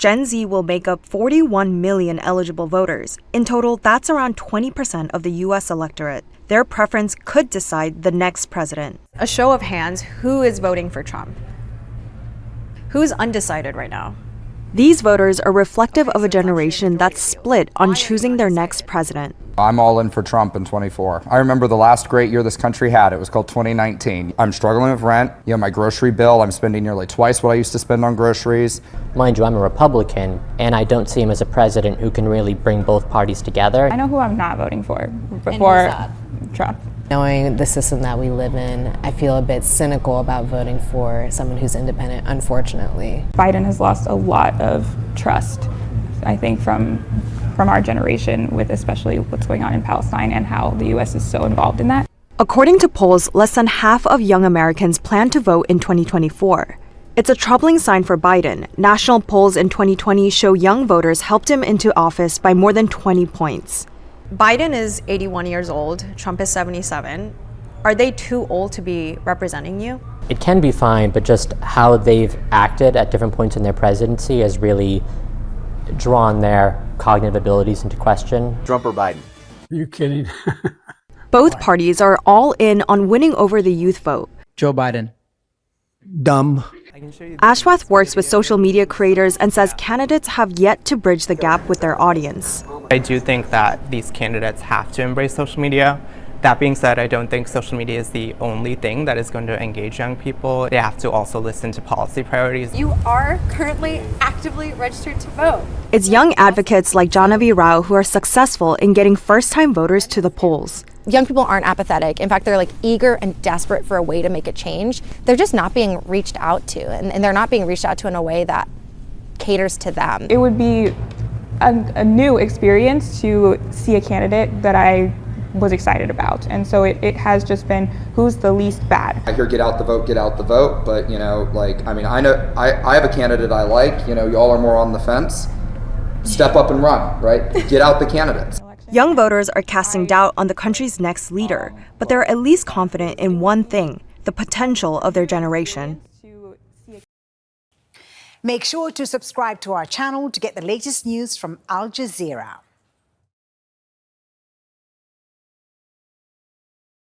Gen Z will make up 41 million eligible voters. In total, that's around 20% of the U.S. electorate. Their preference could decide the next president. A show of hands, who is voting for Trump? Who's undecided right now? These voters are reflective of a generation that's split on choosing their next president. I'm all in for Trump in 24. I remember the last great year this country had. It was called 2019. I'm struggling with rent. My grocery bill, I'm spending nearly twice what I used to spend on groceries. Mind you, I'm a Republican, and I don't see him as a president who can really bring both parties together. I know who I'm not voting for before Trump. Knowing the system that we live in, I feel a bit cynical about voting for someone who's independent, unfortunately. Biden has lost a lot of trust, I think, from our generation, with especially what's going on in Palestine and how the U.S. is so involved in that. According to polls, less than half of young Americans plan to vote in 2024. It's a troubling sign for Biden. National polls in 2020 show young voters helped him into office by more than 20 points. Biden is 81 years old, Trump is 77. Are they too old to be representing you? It can be fine, but just how they've acted at different points in their presidency has really drawn their cognitive abilities into question. Trump or Biden? Are you kidding? Both parties are all in on winning over the youth vote. Joe Biden. Dumb. Ashwath works with social media creators and says candidates have yet to bridge the gap with their audience. I do think that these candidates have to embrace social media. That being said, I don't think social media is the only thing that is going to engage young people. They have to also listen to policy priorities. You are currently actively registered to vote. It's young advocates like Jahnavi Rao who are successful in getting first-time voters to the polls. Young people aren't apathetic. In fact, they're eager and desperate for a way to make a change. They're just not being reached out to, and they're not being reached out to in a way that caters to them. It would be a new experience to see a candidate that I was excited about. And so it has just been, who's the least bad? I hear get out the vote, but I know I have a candidate I like, y'all are more on the fence. Step up and run, right? Get out the candidates. Young voters are casting doubt on the country's next leader, but they're at least confident in one thing, the potential of their generation. Make sure to subscribe to our channel to get the latest news from Al Jazeera.